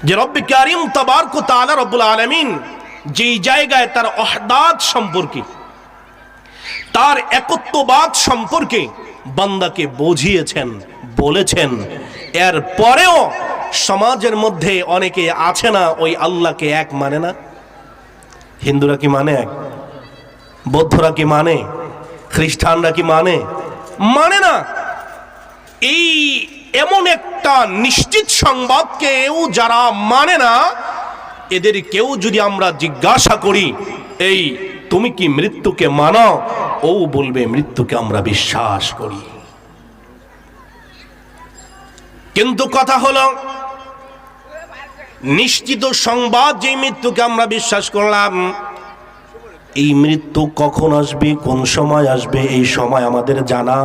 যে রব্বে কারীম তাবারক ওয়া তাআলা রব্বুল আলামিন যেই জায়গায় তার ওহদাত সম্পর্কে, তার একত্ববাদ সম্পর্কে বান্দাকে বুঝিয়েছেন, বলেছেন, এর পরেও সমাজের মধ্যে অনেকে আছে না ওই আল্লাহকে এক মানে না। হিন্দুরা কি মানে এক? বৌদ্ধরা কি মানে? খ্রিস্টানরা কি মানে? মানে না। এই এমন একটা নিশ্চিত সংবাদকেও যারা মানে না, এদের কেউ যদি আমরা জিজ্ঞাসা করি এই তুমি কি মৃত্যুকে মানো, ও বলবে মৃত্যুকে আমরা বিশ্বাস করি। কিন্তু কথা হলো নিশ্চিত সংবাদ যে মৃত্যুকে আমরা বিশ্বাস করলাম, এই মৃত্যু কখন আসবে, কোন সময় আসবে, এই সময় আমাদের জানা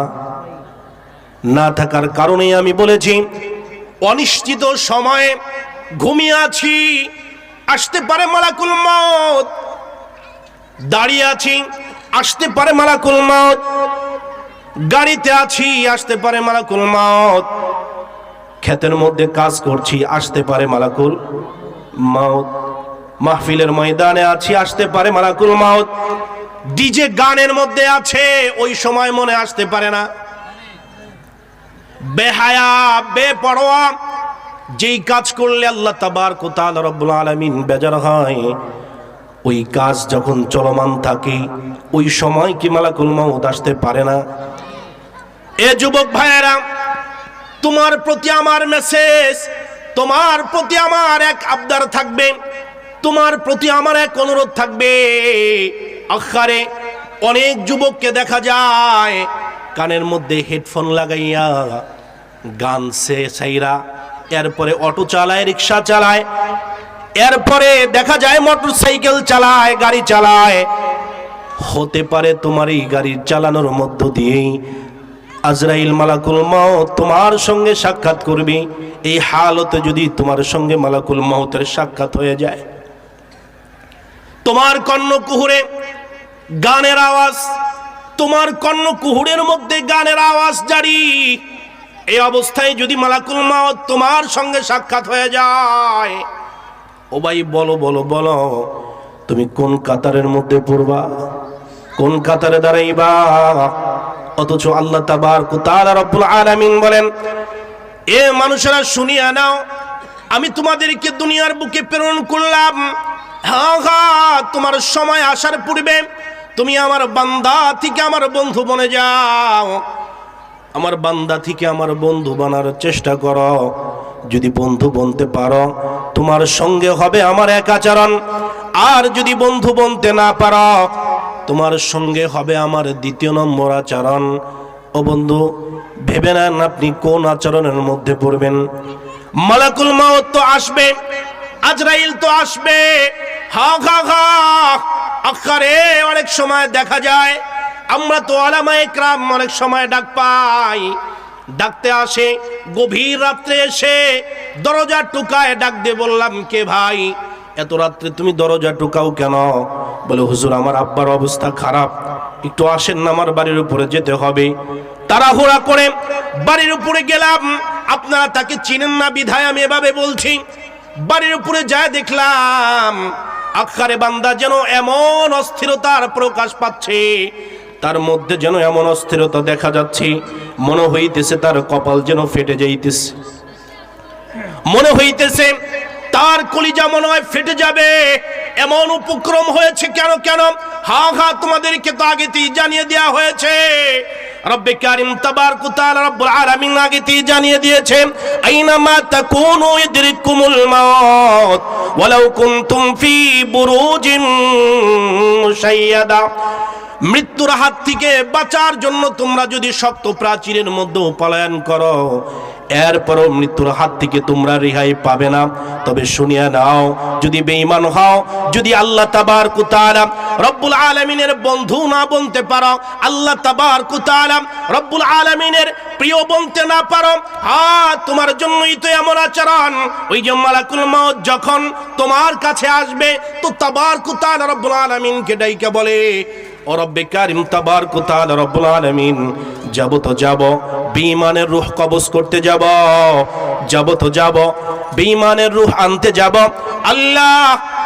না থাকার কারণে আমি বলেছি অনিশ্চিত সময়ে ঘুমিয়ে আছি, আসতে পারে মালাকুল মউত। দাঁড়িয়ে আছি, আসতে পারে মালাকুল মউত। গাড়িতে আছি, আসতে পারে মালাকুল মউত। ক্ষেতের মধ্যে কাজ করছি, আসতে পারে মালাকুল মউত। মাহফিলের ময়দানে আছি, আসতে পারে মালাকুল মউত। ডিজে গানের মধ্যে আছে, ওই সময় মনে আসতে পারে না। বেহায়া বেপরোয়া যেই কাজ করলে আল্লাহ তাবারক ওয়া তাআলা রব্বুল আলামিন বেজার হয়, ওই কাজ যখন চলমান থাকে ওই সময় কি মালাকুল মউত আসতে পারে না? এ যুবক ভাইয়েরা, তোমার প্রতি আমার মেসেজ, তোমার প্রতি আমার এক আবদার থাকবে, তোমার প্রতি আমার এক অনুরোধ থাকবে। আখারে অনেক যুবককে দেখা যায় কানের মধ্যে হেডফোন লাগাইয়া গান সাইরা, এরপরে অটো চালায়, রিক্সা চালায়, এরপরে দেখা যায় মোটর সাইকেল চালায়, গাড়ি চালায়। হতে পারে তোমার এই গাড়ি চালানোর মধ্য দিয়েই আজরাইল মালাকুল মউত তোমার সঙ্গে সাক্ষাৎ করবে। এই হালতে যদি তোমার সঙ্গে মালাকুল মউতের সাক্ষাৎ হয়ে যায়, তোমার কর্ণকুহুরে গানের আওয়াজ, তোমার কর্ণকুহুরের মধ্যে গানের আওয়াজ জারি, এই অবস্থায় যদি মালাকুল মউত তোমার সঙ্গে সাক্ষাৎ হয়ে যায়, ও ভাই বলো বলো বলো, তুমি কোন কাতারের মধ্যে পড়বা, কোন কাতারে দাঁড়াইবা? অথচ আল্লাহ তাবারক ওয়া তাআলা রব্বুল আলামিন বলেন, এ মানুষেরা শুনিয়া নাও, আমি তোমাদেরকে দুনিয়ার বুকে প্রেরণ করলাম। হ্যাঁ, তোমার সময় আসার পূর্বে তুমি আমার বান্দা থেকে আমার বন্ধু বনে যাও, আমার বান্দা থেকে আমার বন্ধু বানার চেষ্টা করো। যদি বন্ধু বনতে পারো, তোমার সঙ্গে হবে আমার এক আচরণ। আর যদি বন্ধু বনতে না পারো, তোমার সঙ্গে হবে আমার দ্বিতীয় নম্বর আচরণ। ও বন্ধু, ভেবে নেন আপনি কোন আচরণের মধ্যে পড়বেন। মালাকুল মউত তো আসবে, আজরাইল তো আসবে। হা হা হা আখারে অনেক সময় দেখা যায়, আমরা তো উলামায়ে কেরাম অনেক সময় ডাক পাই, ডাকতে আসে গভীর রাত্রে এসে দরজা টুকায় ডাক দিয়ে বললাম, কে ভাই এত রাত্রে তুমি দরজা টুকাও কেন? বলে হুজুর আমার আব্বার অবস্থা খারাপ, একটু আসেন না, আমার বাড়ির উপরে যেতে হবে। তাড়াহুড়া করে বাড়ির উপরে গেলাম, আপনারা তাকে চিনেন না বিধায় আমি এভাবে বলছি। বাড়ির উপরে যায় দেখলাম আখারে বান্দা যেন এমন অস্থিরতার প্রকাশ পাচ্ছে, তার মধ্যে যেন এমন অস্থিরতা দেখা যাচ্ছে, মনে হইতেছে তার কপাল যেন ফেটে যাইতেছে, মনে হইতেছে তার কলিজা মনে হয় ফেটে যাবে, এমন উপক্রম হয়েছে। কেন কেন? হা হা তোমাদেরকে তো আগেতেই জানিয়ে দেওয়া হয়েছে। রব্বে কারীম তাবারক ওয়া তাআলা রব্বুল আলামিন আগেতেই জানিয়ে দিয়েছেন, আইনামা তাকুনু ইদরিকুমুল মাউত ওয়ালাউ কুনতুম ফি বুরুজিন মুশাইয়াদা। মৃত্যুর হাত থেকে বাঁচার জন্য তোমরা যদি শক্ত প্রাচীরের মধ্যে পলায়ন করো, এরপরও মৃত্যুর হাত থেকে তোমরা রেহাই পাবে না। তবে শুনিয়া নাও, যদি বেঈমান হও, যদি আল্লাহ তাবারক ওয়া তাআলা রব্বুল আলামিনের বন্ধু না বনতে পারো, আল্লাহ তাবারক ওয়া তাআলা রব্বুল আলামিনের প্রিয় বনতে না পারো, তোমার জন্যই তো এমন আচরণ। ওই যে মালাকুল মউত যখন তোমার কাছে আসবে, তো তাবারক ওয়া তাআলা রব্বুল আলামিনকে ডাইকা বলে, ও রব্বে কারীম তাবারক ওয়া তাআলা রব্বুল আলামিন, যাব তো যাব, বেঈমানের রূহ কবজ করতে যাব, যাব তো যাব, বেঈমানের রূহ আনতে যাব। আল্লাহ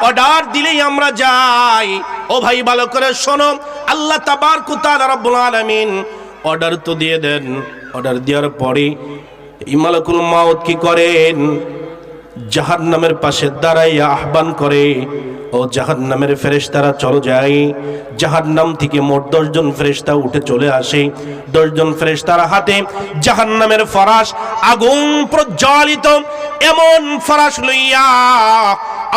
অর্ডার দিলেই আমরা যাই। ও ভাই ভালো করে শোনো, আল্লাহ তাবারক ওয়া তাআলা রব্বুল আলামিন অর্ডার তো দিয়ে দেন। অর্ডার দেওয়ার পরে এই মালাকুল মাউত কি করেন, জাহান্নামের পাশে দাঁড়াইয়া আহ্বান করে, ও জাহান্নামের ফেরেশতারা চলো যাই। জাহান্নাম থেকে মোট 10 জন ফেরেশতা উঠে চলে আসে। 10 জন ফেরেশতার হাতে জাহান্নামের ফরাশ, আগুন প্রজ্বলিত এমন ফরাশ লইয়া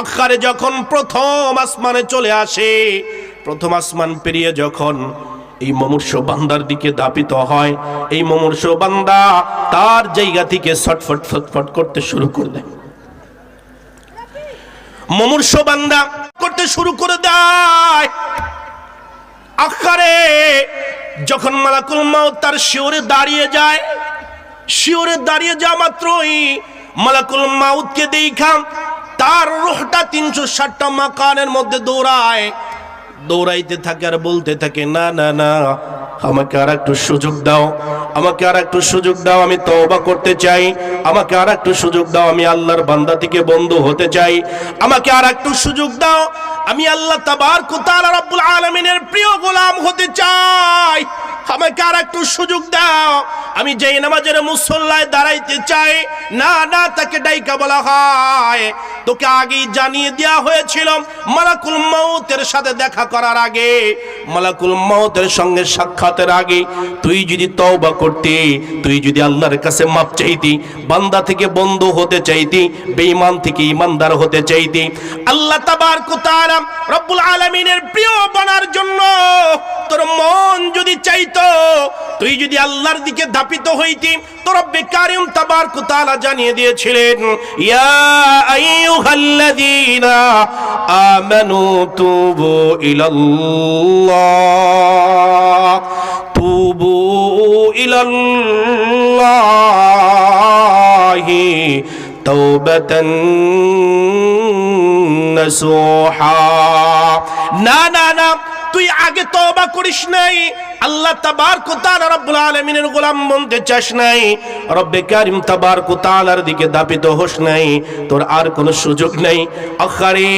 আখারে যখন প্রথম আসমানে চলে আসে, প্রথম আসমান পেরিয়ে যখন এই মুমূর্ষ বান্দার দিকে ধাপিত হয়, এই মুমূর্ষ বান্দা তার জায়গা থেকে ছটফট ছটফট করতে শুরু করে দেয়। মুমূর্ষ বান্দা করতে শুরু করে দেয়। আখারে যখন মালাকুল মাউত তার শিওরে দাঁড়িয়ে যায়, শিওরে দাঁড়িয়ে যাওয়া মাত্রই মালাকুল মাউতকে দেখা তার রূহটা 360টা মাকানের মধ্যে দৌড়ায়, দৌড়াইতে থাকে আর বলতে থাকে, না না না, আমাকে আর একটু সুযোগ দাও, আমাকে আর একটু সুযোগ দাও, আমি তওবা করতে চাই, আমাকে আর একটু সুযোগ দাও, আমি আল্লাহর বান্দা থেকে বন্ধু হতে চাই, আমাকে আর একটু সুযোগ দাও, আমি আল্লাহ তাবারক ওয়া তাআলা রব্বুল আলামিনের প্রিয় গোলাম হতে চাই, আমাকে আর একটু সুযোগ দাও, আমি যেই নামাজের মুসল্লায় দাঁড়াইতে চাই। না না, তাকে ডাইকা বলা হয়, তোকে আগেই জানিয়ে দেওয়া হয়েছিল মালাকুল মাউতের সাথে দেখা করার আগে, মালাকুল মাউতের সঙ্গে সাক্ষাতের আগে তুই যদি তওবা করতি, তুই যদি আল্লাহর কাছে মাপ চাইতি, বান্দা থেকে বন্ধু হতে চাইতি, বেঈমান থেকে ঈমানদার হতে চাইতি, আল্লাহ তাবারক ওয়া তাআলা রব্বুল আলামিনের প্রিয় বনার জন্য তোর মন যদি চাইতো, তুই যদি আল্লাহর দিকে ধাপিত হইতি, তো রব্বে কারীম তাবারক ওয়া তাআলা জানিয়ে দিয়েছিলেন, ইয়া আইয়ুহাল্লাযীনা আমানু তুবু ইলাল্লাহ, তুবু ইলাল্লাহি তাওবাতান নাসুহা। না না না, তুই আগে তওবা করিস নাই, আল্লাহ তাবারক ওয়া তাআলা রব্বুল আলামিনের গোলাম বনতে চাস নাই, রব্বে কারীম তাবারক ওয়া তাআলার দিকে ধাপিত হোস নাই, তোর আর কোনো সুযোগ নাই। আখারে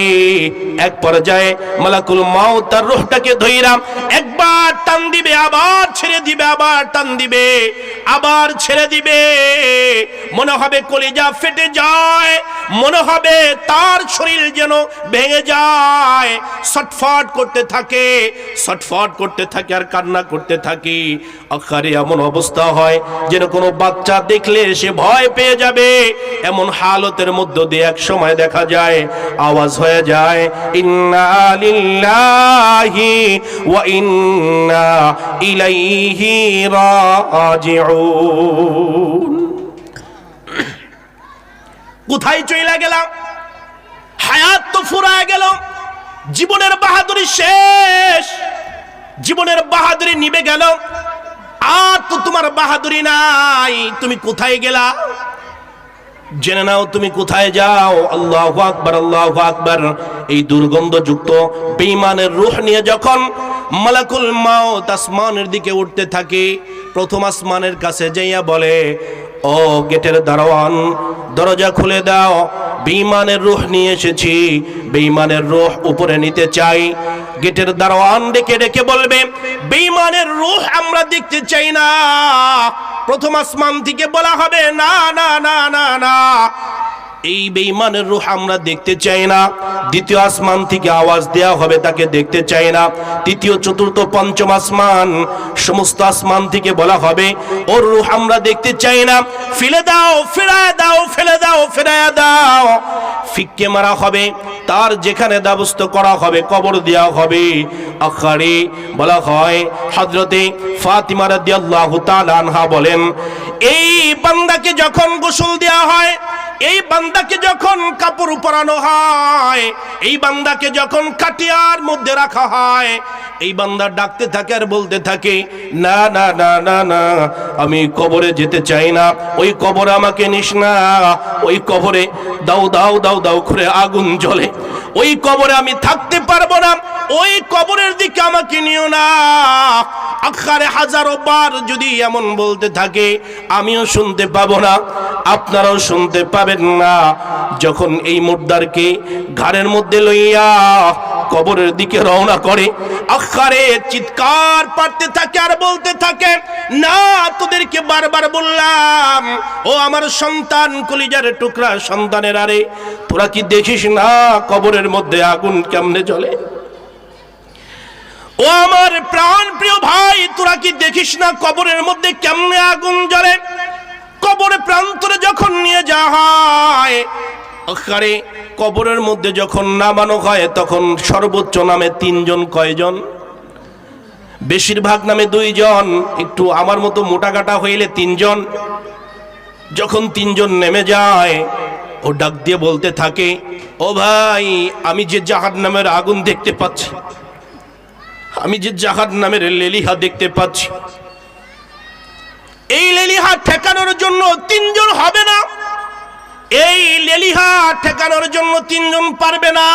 এক পর্যায়ে মালাকুল মাউত তার রূহটাকে ধইরা একবার টান দিবে, আবার ছেড়ে দিবে, আবার টান দিবে, আবার ছেড়ে দিবে। মনে হবে কলিজা ফেটে যায়, মনে হবে তার শরীর যেন ভেঙে যায়, ছটফট করতে থাকে, ছটফট করতে থাকে আর কান্না করতে থাকি। আখারে এমন অবস্থা হয় যেন কোনো বাচ্চা দেখলে সে ভয় পেয়ে যাবে, এমন হালতের মধ্য দিয়ে এক সময় দেখা যায় আওয়াজ হয়ে যায়, ইন্না লিল্লাহি ওয়া ইন্না ইলাইহি রাজিউন। কোথায় চলে গেলাম? হায়াত তো ফুরায় গেল, জীবনের বাহাদুরি শেষ, জীবনের বাহাদুরি নিভে গেল, আর তো তোমার বাহাদুরি নাই। তুমি কোথায় গেলা? জেনে নাও তুমি কোথায় যাও। আল্লাহু আকবার, আল্লাহু আকবার। এই দুর্গন্ধযুক্ত বেঈমানের রূহ নিয়ে যখন মালাকুল মাউত আসমানের দিকে উঠতে থাকে, প্রথম আসমানের কাছে যাইয়া বলে, ও গেটের দারোয়ান, দরজা খুলে দাও, বেঈমানের রূহ নিয়ে এসেছি, বেঈমানের রূহ উপরে নিতে চাই। গেটের দারোয়ান ডেকে ডেকে বলবে, বেঈমানের রূহ আমরা দেখতে চাই না। প্রথম আসমান থেকে বলা হবে, না না না না না, এই বেঈমানের রূহ আমরা দেখতে চাই না। দ্বিতীয় আসমান থেকে আওয়াজ দেয়া হবে, তাকে দেখতে চাই না। তৃতীয়, চতুর্থ, পঞ্চম আসমান, সমস্ত আসমান থেকে বলা হবে, ওর রূহ আমরা দেখতে চাই না, ফেলে দাও, ফেরায় দাও, ফেলে দাও, ফেরায় দাও। ফিক্কে মারা হবে, তার যেখানে দাবস্থ করা হবে, কবর দেওয়া হবে। আখারে বলা হয়, হযরতে ফাতিমা রাদিয়াল্লাহু তাআলা আনহা বলেন, এই বান্দাকে যখন গোসল দেওয়া হয়, এই বান্দাকে যখন কাপড় পরানো হয়, এই বান্দাকে যখন কাটিয়ার মধ্যে রাখা হয়, এই বান্দা ডাকতে থাকে আর বলতে থাকে, না না না না না, আমি কবরে যেতে চাই না, ওই কবরে আমাকে নিস না, ওই কবরে দাও দাও দাও দাও করে আগুন জ্বলে, ওই কবরে আমি থাকতে পারবো না, ওই কবরের দিকে আমাকে নিও না। আখারে হাজারো বার যদি এমন বলতে থাকে, আমিও শুনতে পাবো না, আপনারাও শুনতে পাবেন না। যখন এই মুর্দারকে ঘাড়ের মধ্যে লইয়া কবরের দিকে রওনা করে, আখারে চিৎকার পাড়তে থাকে আর বলতে থাকে, না তোদেরকে বারবার বললাম, ও আমার সন্তান, কলিজার টুকরা সন্তানের, আরে তোরা কি দেখিস না কবরের মধ্যে আগুন কেমনে জ্বলে? ও আমার প্রাণ প্রিয় ভাই, তোরা কি দেখিস না কবরের মধ্যে কেমনে আগুন জ্বলে? কবরে প্রান্তরে যখন নিয়ে যাওয়া হয়, আরে কবরের মধ্যে যখন নামানো হয়, তখন সর্বোচ্চ নামে 3 জন, কয়জন? বেশিরভাগ নামে 2 জন, একটু আমার মতো মোটা কাটা হইলে 3 জন। যখন 3 জন নেমে যায়, ও ডাক দিয়ে বলতে থাকে, ও ভাই, আমি যে জাহান্নামের আগুন দেখতে পাচ্ছি, আমি যে জাহান্নামের লেলিহা দেখতে পাচ্ছি, এই লেলিহা ঠেকানোর জন্য 3 জন হবে না। এই লেলিহা ঠেকানোর জন্য 3 জন পারবে না।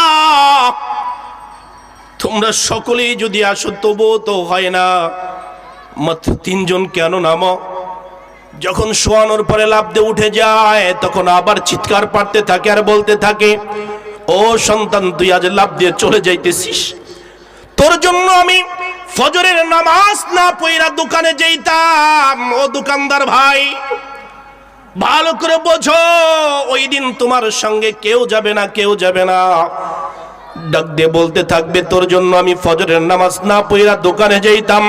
তোমরা সকলেই যদি আসো তবুও তো হয় না, মাত্র 3 জন কেন নামো? যখন শোয়ানোর পরে লাফ দিয়ে উঠে যায়, তখন আবার চিৎকার পাড়তে থাকে আর বলতে থাকে, ও সন্তান, তুই আজ লাফ দিয়ে চলে যাইতেছিস, তোর জন্য আমি ফজরের নামাজ না পড়া দোকানে যাইতাম। ও দোকানদার ভাই, ভালো করে বোঝো, ওই দিন তোমার সঙ্গে কেউ যাবে না, কেউ যাবে না। ডাক দিয়ে বলতে থাকবে, তোর জন্য আমি ফজরের নামাজ না পড়া দোকানে যাইতাম,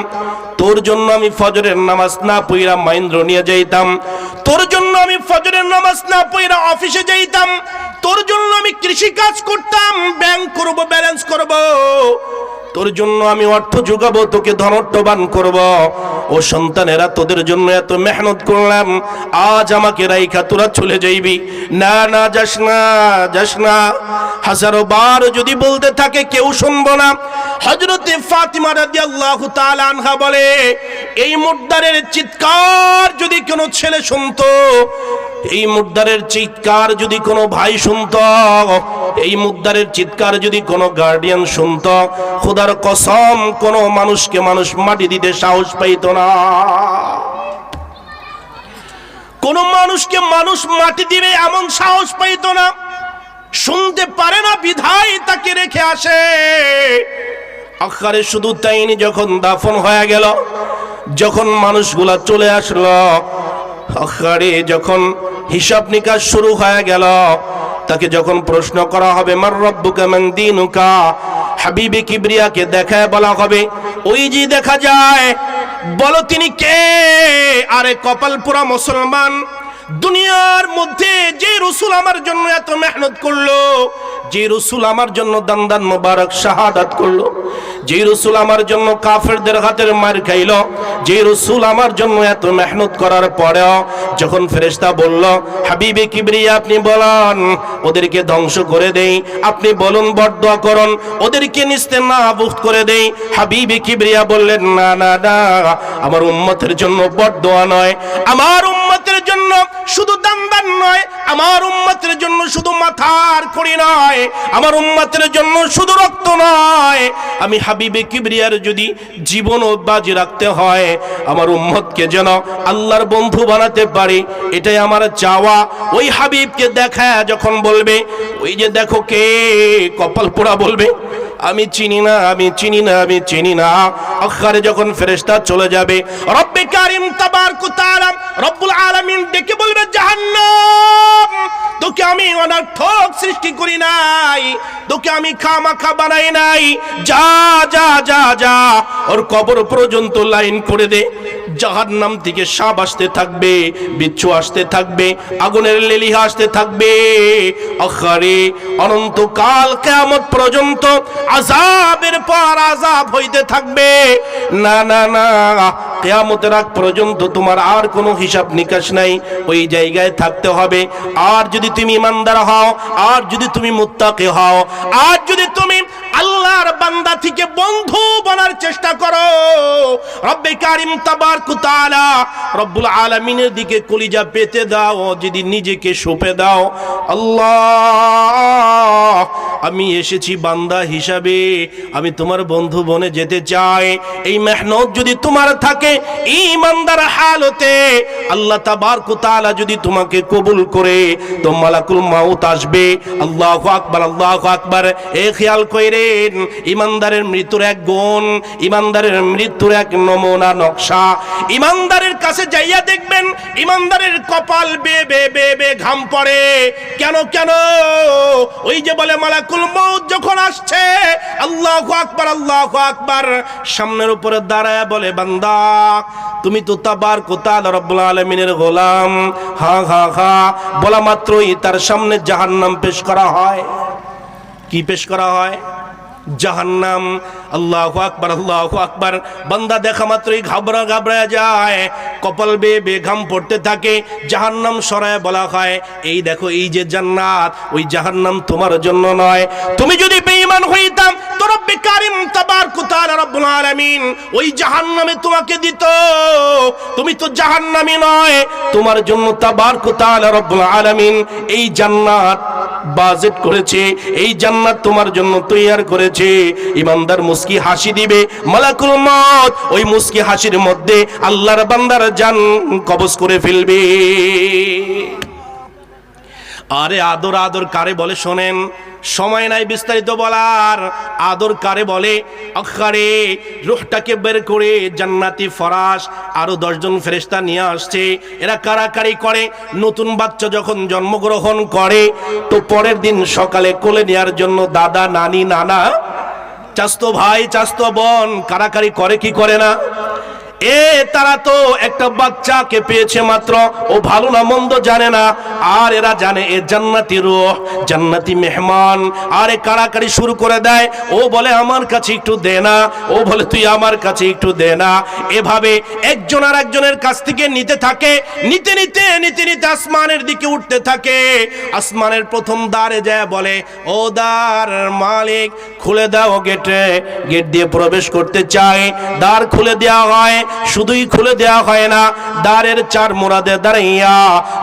তোর জন্য আমি ফজরের নামাজ না পড়া মাইন্দ্র নিয়ে যাইতাম, তোর জন্য আমি ফজরের নামাজ না পড়া অফিসে যাইতাম, তোর জন্য আমি কৃষি কাজ করতাম, ব্যাংক করব, ব্যালেন্স করব, তোর জন্য আমি অর্থ যোগাবো, তোকে ধনট্টবান করব। ও সন্তানেরা, তোদের জন্য এত মেহনত করলাম, আজ আমাকে রাইখা তোরা চলে যাইবি? না না, যাস না, যাস না। হাজারো বার যদি বলতে থাকে, কেউ শুনবো না। হযরতে ফাতিমা রাদিয়াল্লাহু তাআলা আনহা বলে, এই মুর্দারের চিৎকার যদি কোনো ছেলে শুনতো, এই মুর্দারের চিৎকার যদি কোনো ভাই শুনতো, এই মুর্দারের চিৎকার যদি কোনো গার্ডিয়ান শুনতো, খোদার কসম কোনো মানুষকে মানুষ মাটি দিতে সাহস পাইত না। কোন মানুষকে মানুষ মাটি দিবে এমন সাহস পাইত না। শুনতে পারে না বিধায় তাকে রেখে আসে। আখারে শুধু তাইনি, যখন দাফন হয়ে গেল, যখন মানুষগুলা চলে আসলো, আখারে যখন হিসাব নিকাশ শুরু হয়ে গেল, তাকে যখন প্রশ্ন করা হবে, মার রব্বুকা মান দীনুকা, হাবিবে কিবরিয়াকে দেখায় বলা হবে, ওই যে দেখা যায়, বলো তিনি কে? আরে কপাল পোড়া মুসলমান, দুনিয়ার মধ্যে যে রাসূল আমার জন্য এত মেহনত করলো, যে রাসূল আমার জন্য দান দান মোবারক শাহাদাত করলো, যে রাসূল আমার জন্য কাফেরদের হাতের মার খাইলো, যে রাসূল আমার জন্য এত মেহনত করার পরেও যখন ফেরেশতা বলল, হাবিবে কিবরিয়া আপনি বলেন ওদেরকে ধ্বংস করে দেই, আপনি বলুন বরদোয়া করুন ওদেরকে নিস্তে নাবুদ করে দেই, হাবিবে কিবরিয়া বললেন, না না না, আমার উম্মতের জন্য বরদোয়া নয়, আমার উম্মতের জন্য শুধু দান দান নয়, আমার উম্মতের জন্য শুধু মাথার খড়ি নয়, আমার উম্মতের জন্য শুধু রক্ত নয়, আমি হাবিবে কিবরিয়ার যদি জীবনও বাজি রাখতে হয়, আমার উম্মতকে যেন আল্লাহর বন্ধু বানাতে পারি, এটাই আমার চাওয়া। ওই হাবিবকে দেখা যখন বলবে, ওই যে দেখো কে, কপাল পোড়া বলবে, আমি চিনি না, আমি চিনি না, আমি চিনি না। আখিরে যখন ফেরেশতা চলে যাবে, রব্বে কারীম তাবারক ওয়া তাআলা রব্বুল আলামিন ডেকে বলবে, জাহান্নাম, তোকে আমি অনর্থক সৃষ্টি করি নাই, তোকে আমি খামাখা বানাই নাই, যা যা যা যা, ওর কবর পর্যন্ত লাইন করে দে। জাহান্নাম থেকে সাপ আসতে থাকবে, বিচ্ছু আসতে থাকবে, আগুনের লেলিহা আসতে থাকবে। আখিরে অনন্তকাল কিয়ামত পর্যন্ত আযাবের পর আযাব হইতে থাকবে। না না না, কিয়ামতের আগ পর্যন্ত তোমার আর কোনো হিসাব নিকাশ নাই, ওই জায়গায় থাকতে হবে। আর যদি তুমি ইমানদার হও, আর যদি তুমি মুত্তাকি হও, আর যদি তুমি আল্লাহর বান্দা থেকে বন্ধু বনার চেষ্টা করো, রব্বে কারীম তাবারক ওয়া তাআলা রব্বুল আলামিনের দিকে কলিজা পেতে দাও, যদি নিজেকে সঁপে দাও, আল্লাহ আমি এসেছি বান্দা হিসাবে, আমি তোমার বন্ধু বনে যেতে চাই। এই মেহনত যদি তোমার থাকে ঈমানদার হালতে, আল্লাহ তাবারক ওয়া তাআলা যদি তোমাকে কবুল করে তো মালাকুল মাউত আসবে। আল্লাহু আকবার, আল্লাহু আকবার। এ খেয়াল কইরেন, ঈমানদারের মৃত্যুর এক গুণ, ঈমানদারের মৃত্যুর এক নমুনা নকশা। ঈমানদারের কাছে যাইয়া দেখবেন ঈমানদারের কপাল বে বে বে বে ঘাম পড়ে। কেন কেন? ওই যে বলে মালাকুল মউত যখন আসছে, আল্লাহু আকবার, আল্লাহু আকবার, সামনের উপরে দাঁড়ায় বলে বান্দা তুমি তো তাবারক ওয়া তাআলা রব্বুল আলামিনের গোলাম। হা হা হা বলা মাত্রই তার সামনে জাহান্নাম পেশ করা হয়। কি পেশ করা হয়? জাহান্নাম। আল্লাহু আকবার, আল্লাহু আকবার। বান্দা দেখা মাত্রই ঘাবড়া যায়, কপাল বেয়ে বেয়ে ঘাম পড়তে থাকে। জাহান্নাম সরায় বলা হয় এই দেখো এই যে জান্নাত, ওই জাহান্নাম তোমার জন্য নয়। তুমি যদি বেঈমান হইতাম তো রব্বে কারীম তাবারক ওয়া তাআলা রব্বুল আলামিন ওই জাহান্নামে তোমাকে দিত। তুমি তো জাহান্নামী নয়, তোমার জন্য তাবারক ওয়া তাআলা রব্বুল আলামিন এই জান্নাত বাজেট করেছে, এই জান্নাত তোমার জন্য তৈয়ার করেছে। ঈমানদার মুস্কি হাসি দিবে, মালাকুল মউত ওই মুস্কি হাসির মধ্যে আল্লাহর বান্দার জান কবজ করে ফেলবে। আরে আদর আদর কারে বলে শোনেন, সময় নাই বিস্তারিত বলার। আদর কারে বলে? আখারে রূহটাকে বের করে জান্নাতি ফরাশ আরো 10 জন ফেরেশতা নিয়ে আসছে। এরা কারাকারি করে। নতুন বাচ্চা যখন জন্মগ্রহণ করে তো পরের দিন সকালে কোলে নেওয়ার জন্য দাদা, নানি, নানা, চাচতো ভাই, চাচতো বোন কারাকারি করে কি করে না? তারা তো একটা বাচ্চাকে পেয়েছে মাত্র, ও ভালো না মন্দ জানে না। আর এরা জানে এ জান্নাতি রূহ, জান্নাতি মেহমান। আরে কাড়াকাড়ি শুরু করে দেয়। ও বলে আমার কাছে একটু দে না, ও বলে তুই আমার কাছে একটু দে না। এভাবে একজন আর একজনের কাছ থেকে নিতে থাকে। নিতে নিতে নিতে নিতে আসমানের দিকে উঠতে থাকে। আসমানের প্রথম দ্বারে যায় বলে ও দ্বার মালিক খুলে দাও গেটে। গেট দিয়ে প্রবেশ করতে চায়, দ্বার খুলে দেওয়া হয়। শুধুই খুলে দেওয়া হয় না, দ্বারের চার মোড়াদে দাঁড়াইয়া,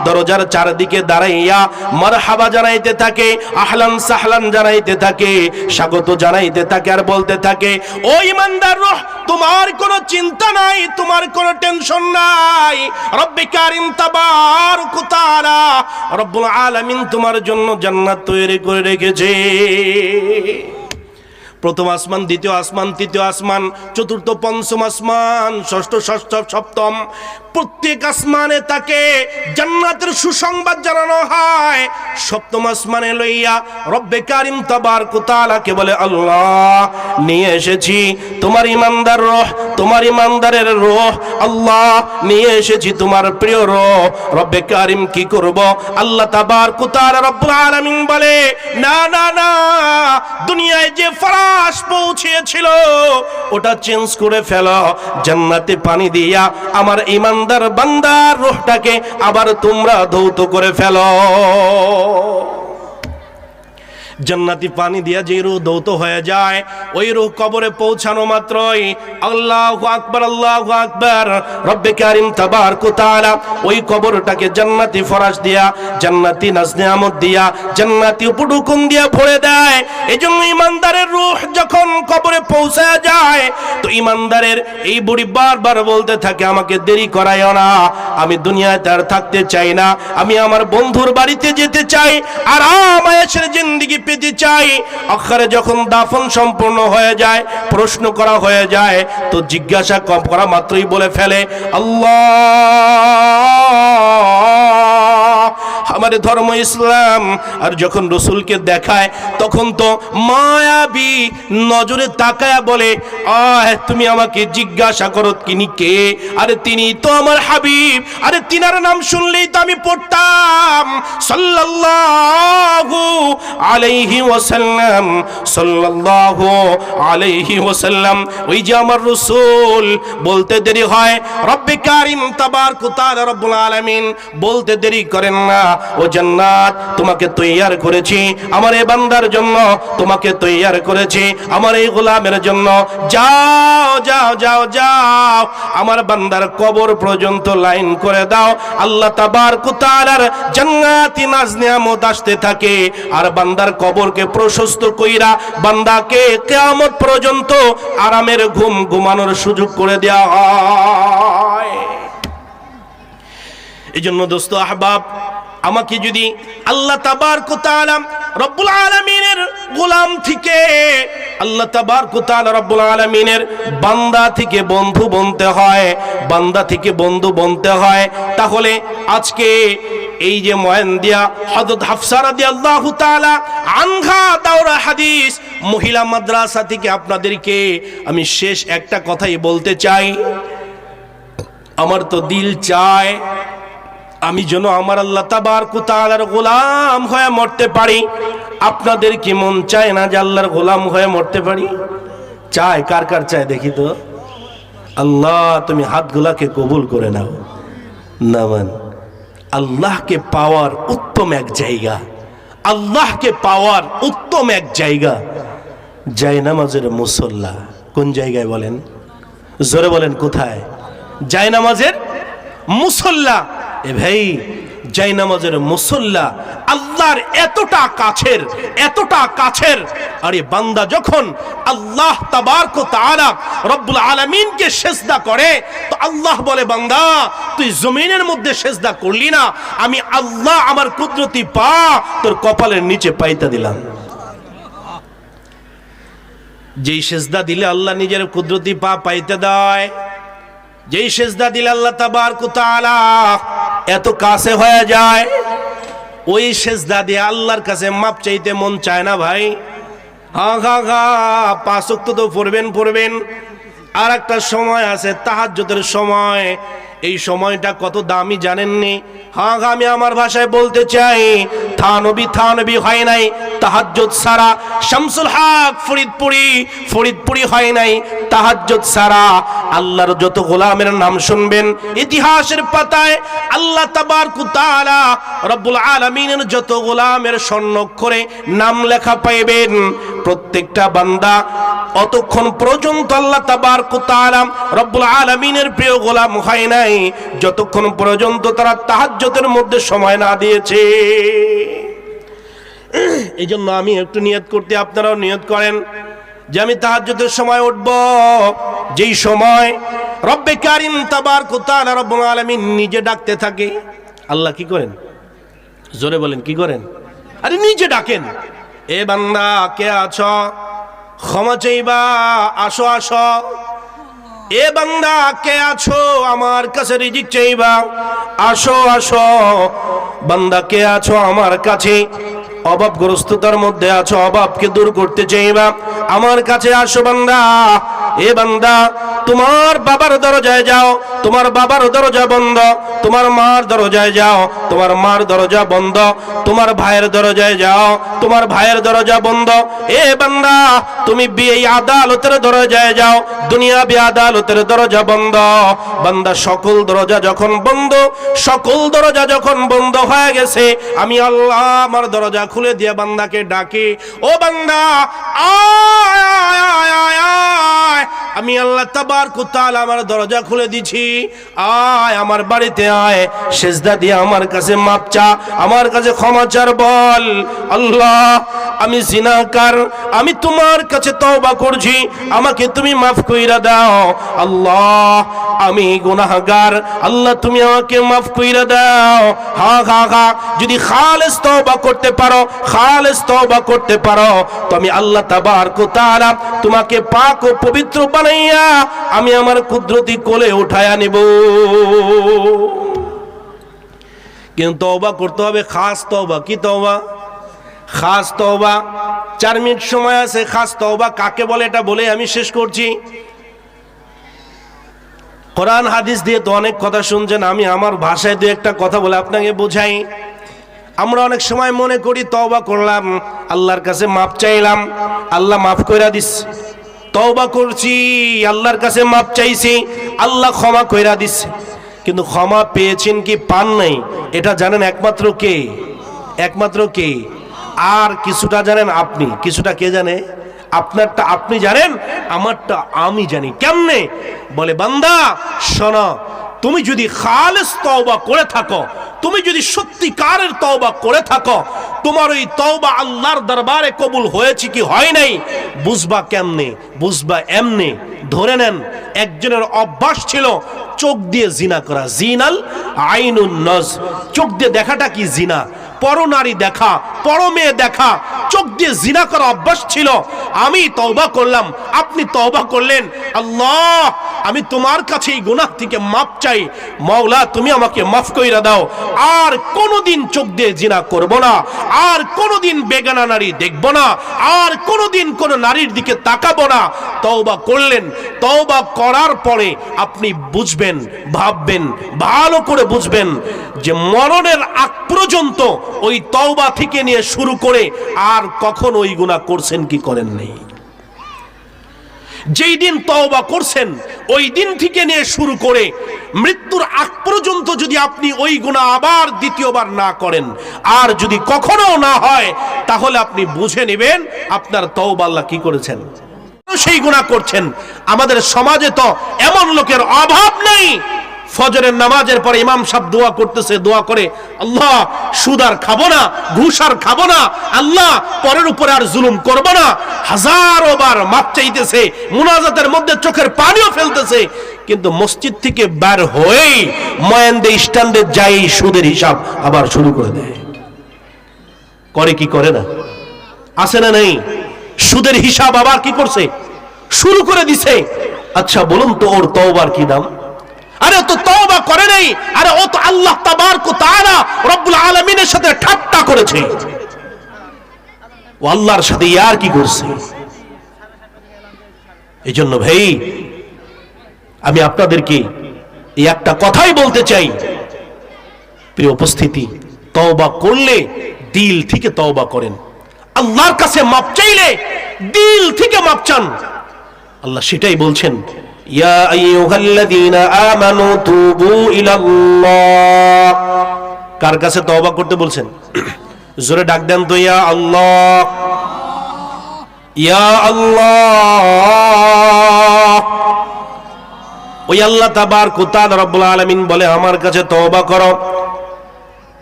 দরজার চারদিকে দাঁড়াইয়া মারহাবা জানাইতে থাকে, আহলান সাহলান জানাইতে থাকে, স্বাগত জানাইতে থাকে। আর বলতে থাকে ও ঈমানদার রূহ, তোমার কোনো চিন্তা নাই, তোমার কোনো টেনশন নাই। রব্বে কারীম তাবারক ওয়া তাআলা রব্বুল আলামিন তোমার জন্য জান্নাত তৈরি করে রেখেছে। প্রথম আসমান, দ্বিতীয় আসমান, তৃতীয় আসমান, চতুর্থ পঞ্চম আসমান, ষষ্ঠ ষষ্ঠ সপ্তম, প্রত্যেক আসমানে তাকে জান্নাতের সুসংবাদ জানানো হয়। সপ্তম আসমানে লইয়া রব্বে কারীম তাবারক ওয়া তাআলাকে বলে আল্লাহ নিয়ে এসেছি তোমার ঈমানদার রূহ, তোমার ঈমানদারের রূহ আল্লাহ নিয়ে এসেছি তোমার প্রিয় রূহ। রব্বে কারীম কি করব? আল্লাহ তাবারক ওয়া তাআলা রব্বুল আলামিন বলে না না না, দুনিয়ায় যে ফরাশ পৌঁছেছিল ওটা চেঞ্জ করে ফেলো, জান্নাতে পানি দিয়া আমার ঈমানদার বান্দার রূহটাকে আবার তোমরা ধৌত করে ফেলো। জান্নাতি পানি দিয়া যে রূহ ধৌত হয়ে যায়, ওই রূহ কবরে পৌঁছানো মাত্রই আল্লাহু আকবার, আল্লাহু আকবার, রব্বে কারীম তাবারক ওয়া তাআলা ওই কবরটাকে জান্নাতি ফরাশ দিয়া, জান্নাতি নাজ নিয়ামত দিয়া, জান্নাতি উপঢৌকন দিয়া ভরে দেয়। এজন্য ঈমানদারের রূহ যখন কবরে পৌঁছা যায় তো ঈমানদারের এই বুড়ি বারবার বলতে থাকে আমাকে দেরি করায়ও না, আমি দুনিয়াতে আর থাকতে চাই না, আমি আমার বন্ধুর বাড়িতে যেতে চাই, আরাম আয়েশের জিন্দেগি পেতে চাই। আখিরে যখন দাফন সম্পূর্ণ হয়ে যায়, প্রশ্ন করা হয়ে যায় তো জিজ্ঞাসা করা মাত্রই বলে ফেলে আল্লাহ আমার ধর্ম ইসলাম। আর যখন রসুলকে দেখায় তখন তো মায়াবী নজরে তাকায়া বলে তুমি আমাকে জিজ্ঞাসা করো তিনি কে? আরে তিনি তো আমার হাবিব, আরে তিনার নাম শুনলেই তো আমি পড়তাম সাল্লাল্লাহু আলাইহি ওয়াসাল্লাম, সাল্লাল্লাহু আলাইহি ওয়াসাল্লাম। ওই যে আমার রাসূল, বলতে দেরি হয় রব্বে কারীম তাবারক ওয়া তাআলা রব্বুল আলামিন বলতে দেরি করেন না, ও জান্নাত তোমাকে তৈয়ার করেছি আমার এই বান্দার জন্য, তোমাকে তৈয়ার করেছি আমার এই গোলামের জন্য, যাও যাও যাও যাও আমার বান্দার কবর পর্যন্ত লাইন করে দাও। আল্লাহ তাবারক ওয়া তাআলার জান্নাতি নাজ নিয়ামত আসতে থাকে আর বান্দা বান্দার কবরকে প্রশস্ত কইরা বান্দাকে কিয়ামত পর্যন্ত আরামের ঘুম ঘুমানোর সুযোগ করে দেওয়া হয়। এজন্য দোস্ত আহবাব, আমাকে যদি আল্লাহ তাবারক ওয়া তাআলা রব্বুল আলামিনের গোলাম থেকে, আল্লাহ তাবারক ওয়া তাআলা রব্বুল আলামিনের বান্দা থেকে বন্ধু বনতে হয়, বান্দা থেকে বন্ধু বনতে হয়, তাহলে আজকে এই যে ময়নদিয়া হযরত হাফসা রাদিয়াল্লাহু তাআলা আনহা দাওরা হাদিস মহিলা মাদ্রাসা থেকে আপনাদেরকে আমি শেষ একটা কথাই বলতে চাই। আমার তো দিল চায় আমি যেন আমার আল্লাহ তাবারক ওয়া তাআলার গোলাম হয়ে মরতে পারি। আপনাদের কি মন চায় না যে আল্লাহর গোলাম হয়ে মরতে পারি? চায়? কার কার চায় দেখি তো? আল্লাহ তুমি হাতগুলাকে কবুল করে নাও। নামান আল্লাহকে পাওয়ার উত্তম এক জায়গা, আল্লাহকে পাওয়ার উত্তম এক জায়গা জায়নামাজের মুসল্লা। কোন জায়গায় বলেন? জোরে বলেন কোথায়? জায়নামাজের মুসল্লা। এ ভাই, জায়নামাজের মুসল্লা আল্লাহর এতটা কাছের, এতটা কাছের। আরে বান্দা যখন আল্লাহ তাবারক ওয়া তাআলা রব্বুল আলামিনকে সিজদা করে তো আল্লাহ বলে, বান্দা তুই জমিনের মধ্যে সিজদা করলি না, আমি আল্লাহ আমার কুদরতি পা তোর কপালের নিচে পাইতা দিলাম। যেই সিজদা দিলে আল্লাহ নিজের কুদরতি পা পাইতে দেয়, যেই সিজদা দিলে আল্লাহ তাবারক ওয়া তাআলা এত কাছে হয়ে যায়, ওই সিজদা দিয়ে আল্লাহর কাছে মাপ চাইতে মন চায় না ভাই? পাঁচ ওয়াক্ত তো পড়বেন, আর একটা সময় আছে তাহাজ্জুদের সময়। এই সময়টা কত দামি জানেননি? আমি আমার ভাষায় বলতে চাই, থানবী হয় নাই তাহাজ্জুদ ছাড়া। শামসুল হক ফরিদপুরি হয় নাই তাহাজ্জুদ ছাড়া। আল্লাহর যত গোলামের নাম শুনবেন ইতিহাসের পাতায়, আল্লাহ তাবারক ওয়া তাআলা রব্বুল আলামিনের যত গোলামের স্বর্ণাক্ষরে নাম লেখা পাইবেন, প্রত্যেকটা বান্দা অতক্ষণ পর্যন্ত আল্লাহ তাবারক ওয়া তাআলা রব্বুল আলামিনের প্রিয় গোলাম হয় নাই যতক্ষণ পর্যন্ত তারা তাহাজ্জুদের মধ্যে সময় না দিয়েছে। এই জন্য আমি একটু নিয়ত করতে, আপনারাও নিয়ত করেন যে আমি তাহাজ্জুদের সময় উঠব, যেই সময় রব্বে কারিম তাবারক ওয়া তাআলা রব্বুল আলামিন নিজে ডাকতে থাকে। আল্লাহ কি করেন? জোরে বলেন, কি করেন? আরে নিজে ডাকেন, এ বান্দা কে আছো? ক্ষমা চাইবা, আসো আসো। এ বান্দা কে আছো? আমার কাছে রিজিক চাইবা, আসো আসো। বান্দা কে আছো? আমার কাছে অভাবগ্রস্ততার মধ্যে আছো, অভাবকে দূর করতে চাইবা, আমার কাছে আসো বান্দা। এ বান্দা তোমার বাবার দরজায় যাও, তোমার বাবার দরজা বন্ধ, তোমার মার দরজায় যাও, তোমার মার দরজা বন্ধ, তোমার ভাইয়ের দরজায় যাও, তোমার ভাইয়ের দরজা বন্ধ। এ বান্দা তুমি এই আদালতের দরজায় যাও, দুনিয়াবি আদালতের দরজা বন্ধ। বান্দা সকল দরজা যখন বন্ধ, সকল দরজা যখন বন্ধ হয়ে গেছে, আমি আল্লাহ আমার দরজা খুলে দিয়ে বান্দাকে ডাকি, ও বান্দা আয় আয় আয় আয়, আমি আল্লাহ তাবারক ওয়া তাআলা আমার দরজা খুলে দিছি, আয় আমার বাড়িতে আয়, সিজদা দিয়ে আমার কাছে মাপ চা, আমার কাছে ক্ষমা চার, বল আল্লাহ আমি জিনাকার, আমি তোমার কাছে তওবা করছি, আমাকে তুমি মাফ কইরা দাও। আল্লাহ আমি গুনাহগার, আল্লাহ তুমি আমাকে মাফ কইরা দাও। যদি খালেস তওবা করতে পারো, খালেস তওবা করতে পারো, তো আমি আল্লাহ তাবারক ওয়া তাআলা তোমাকে পাক ও পবিত্র বানাইয়া আমি আমার কুদরতি কোলে উঠায়া নিব। কিন্তু তওবা করতে হবে খাস তওবা। কি তওবা? খাস তওবা। 4 মিনিট সময় আছে। খাস তওবা কাকে বলে এটা বলে আমি শেষ করছি। কোরআন হাদিস দিয়ে তো অনেক কথা শুনছেন, আমি আমার ভাষায় দু একটা কথা বলে আপনাকে বোঝাই। আমরা অনেক সময় মনে করি তওবা করলাম, আল্লাহর কাছে মাপ চাইলাম, আল্লাহ মাফ কইরা দিস। তওবা করছি, আল্লাহর কাছে মাপ চাইছি, আল্লাহ ক্ষমা কইরা দিচ্ছে। কিন্তু ক্ষমা পেয়েছেন কি পান নাই এটা জানেন একমাত্র কে? একমাত্র কে? আর কিছুটা জানেন আপনি, কিছুটা কে জানে? আপনারটা আপনি জানেন, আমারটা আমি জানি। কেমনে? বলে বান্দা শোনো, তুমি যদি খালেস তওবা করে থাকো, তুমি যদি সত্যিকারের তওবা করে থাকো, তোমার ওই তওবা আল্লাহর দরবারে কবুল হয়েছে কি হয় নাই বুঝবা কেমনে? বুঝবা এমনে, ধরে নেন একজনের অভ্যাস ছিল চোখ দিয়ে জিনা করা, জিনাল আইনুন নজ, চোখ দিয়ে দেখাটা কি জিনা, পরনারী দেখা, পরমেয়ে দেখা, চোখ দিয়ে জিনা করা অভ্যাস ছিল। আমি তওবা করলাম, আপনি তওবা করলেন, আল্লাহ আমি তোমার কাছে এই গুনাহ থেকে মাফ চাই, মাওলা তুমি আমাকে মাফ কইরা দাও, আর কোনোদিন চোখ দিয়ে জিনা করব না, আর কোনোদিন বেগানা নারী দেখব না, আর কোনোদিন কোন নারীর দিকে তাকাবো না। তওবা করলেন, তওবা করার পরে আপনি বুঝবেন, ভাববেন, ভালো করে বুঝবেন যে মরণের আগ পর্যন্ত ওই তওবা থেকে নিয়ে শুরু করে আর কখনো ওই গুনাহ করছেন কি করেন নাই। যেই দিন তওবা করছেন ওই দিন থেকে নিয়ে শুরু করে মৃত্যুর আগ পর্যন্ত যদি আপনি ওই গুনাহ আবার দ্বিতীয়বার না করেন, আর যদি কখনো না হয়, তাহলে আপনি বুঝে নেবেন আপনার তওবা আল্লাহ কি করেছেন, সেই গুনাহ করছেন। আমাদের সমাজে তো এমন লোকের অভাব নেই, ফজরের নামাজের পরে ইমাম সাহেব দোয়া করতেছে, দোয়া করে আল্লাহ সুদ আর খাবো না, ঘুষ আর খাবো না, আল্লাহ পরের উপরে আর জুলুম করবো না, হাজারো বার মাপ চাইতেছে, মুনাজাতের মধ্যে চোখের পানিও ফেলতেছে, কিন্তু মসজিদ থেকে বের হয়েই ময়ান্দে স্ট্যান্ডে যাই সুদের হিসাব আবার শুরু করে দেয়। করে কি করে না? আছে না নেই? সুদের হিসাব আবার কি করছে? শুরু করে দিছে। আচ্ছা বলুন তো ওর তওবার কি দাম? আরে ও তো তওবা করে নাই, আরে ও তো আল্লাহ তাবারক ওয়া তাআলা রব্বুল আলামিনের সাথে ঠাট্টা করেছে, ও আল্লাহর সাথে ইয়ার কি করছে। এইজন্য ভাই আমি আপনাদেরকে এই একটা কথাই বলতে চাই, প্রিয় উপস্থিতি, তওবা করলে দিল থেকে তওবা করেন, আল্লাহর কাছে মাপ চাইলে দিল থেকে মাপ চান। আল্লাহ সেটাই বলছেন, ইয়া আইয়ুহাল্লাযীনা আমানু তুবু ইলাল্লাহ। কার কাছে তওবা করতে বলছেন? জোরে ডাক দেন তো, ইয়া আল্লাহ, ইয়া আল্লাহ। ওই আল্লাহ তাবারক ওয়া তাআলা রব্বুল আলামিন বলে আমার কাছে তওবা করো,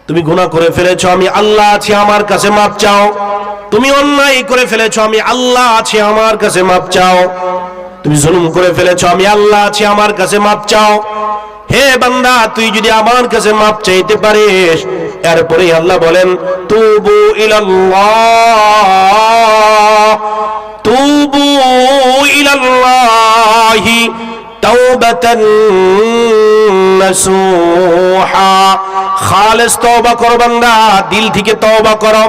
তুমি গুনাহ করে ফেলেছো, আমি আল্লাহ আছি, আমার কাছে মাপ চাও। তুমি অন্যায় করে ফেলেছো, আমি আল্লাহ আছি, আমার কাছে মাপ চাও। তুমি জুলুম করে ফেলেছো, আমি আল্লাহ আছি, আমার কাছে মাপ চাও। হে বান্দা, তুই যদি আমার কাছে মাপ চাইতে পারিস, এরপরে আল্লাহ বলেন তুবু ইলাল্লাহ, তুবু ইলাল্লাহি তাওবাতান নাসুহা। খালেস তওবা করো বান্দা, দিল থেকে তওবা করো।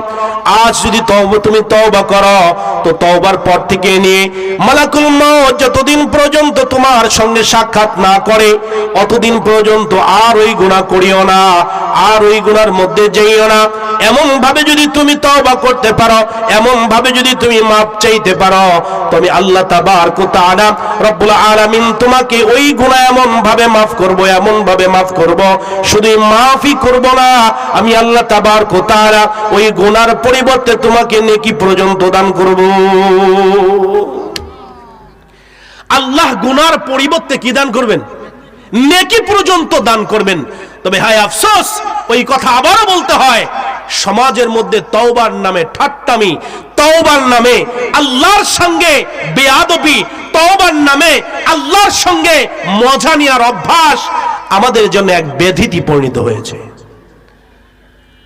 আজ যদি তুমি তওবা করো, তো তওবার পর থেকে নিয়ে মালাকুল মউত যতদিন পর্যন্ত তোমার সঙ্গে সাক্ষাৎ না করে, অতদিন পর্যন্ত আর ওই গুনাহ করিও না, আর ওই গুনার মধ্যে যাইও না। এমন ভাবে যদি তুমি তওবা করতে পারো, এমন ভাবে যদি তুমি মাপ চাইতে পারো, তুমি আল্লাহ তাবারক ওয়া তাআলা রব্বুল আলামিন তোমাকে ওই গুনাহ এমন ভাবে মাফ করব, এমন ভাবে মাফ করব, শুধু মাফই করব না, আমি আল্লাহ তাবারক ওয়া তাআলা ওই গুনার পরিবর্তে তোমাকে নেকি পর্যন্ত দান করব। আল্লাহ গুনার পরিবর্তে কি দান করবেন? নেকি পর্যন্ত দান করবেন। তবে হায় আফসোস, ওই কথা আবারও বলতে হয়, সমাজের মধ্যে তওবার নামে ঠাট্টামি, তওবার নামে আল্লাহর সঙ্গে বেয়াদবি, তওবার নামে আল্লাহর সঙ্গে মজা নেওয়ার অভ্যাস আমাদের জন্য এক ব্যাধিতে পরিণত হয়েছে।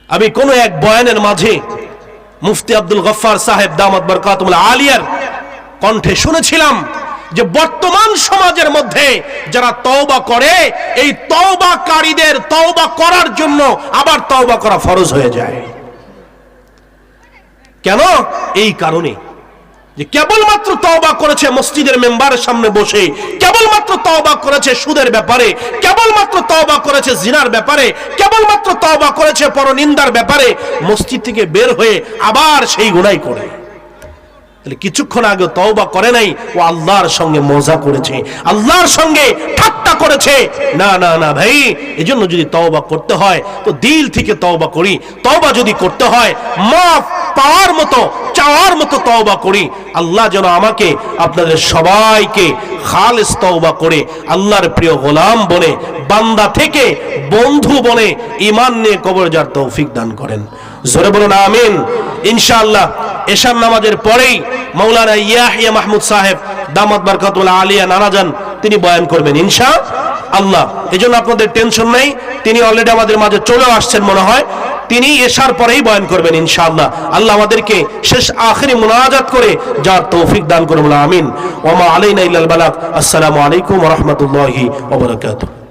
আমি কোন এক বয়ানের মাঝে মুফতি আব্দুল গফফার সাহেব দামাত বরকাতুল আলিয়ার কণ্ঠে শুনেছিলাম যে বর্তমান সমাজের মধ্যে যারা তওবা করে, এই তওবাকারীদের তওবা করার জন্য আবার তওবা করা ফরজ হয়ে যায়। কেন? এই কারণে যে কেবলমাত্র তওবা করেছে মসজিদের মেম্বারের সামনে বসে, কেবলমাত্র তওবা করেছে সুদের ব্যাপারে, কেবলমাত্র তওবা করেছে জিনার ব্যাপারে, কেবলমাত্র তওবা করেছে পরনিন্দার ব্যাপারে, মসজিদ থেকে বের হয়ে আবার সেই গুনাহ করে। কিছুক্ষণ আগে তওবা করে নাই, ও আল্লাহর সঙ্গে মজা করেছে, আল্লাহর সঙ্গে ঠাট্টা করেছে। না না না ভাই, এজন্য যদি তওবা করতে হয় তো দিল থেকে তওবা করি। তওবা যদি করতে হয় মাফ পাওয়ার মতো, চাওয়ার মতো তওবা করি। আল্লাহ যেন আমাকে আপনাদের সবাইকে খালেস তওবা করে আল্লাহর প্রিয় গোলাম বনে, বান্দা থেকে বন্ধু বনে ঈমান নিয়ে কবর যাওয়ার তৌফিক দান করেন। জোরে বলুন আমিন। ইনশাআল্লাহ এশার নামাজের পরেই মাওলানা ইয়াহিয়া মাহমুদ সাহেব দামাত বারকাতুল আলিয়া নারাজান তিনি বয়ান করবেন ইনশাআল্লাহ। এজন্য আপনাদের টেনশন নেই, তিনি অলরেডি আমাদের মাঝে চলে আসছেন মনে হয়, তিনি এশার পরেই বয়ান করবেন ইনশাআল্লাহ। আল্লাহ আমাদেরকে শেষ আখেরি মুনাজাত করে যার তৌফিক দান করুন আমিন। ওয়া মা আলাইনা ইল্লাল বালাগ। আসসালামু আলাইকুম ওয়া রাহমাতুল্লাহি ওয়া বারাকাতুহু।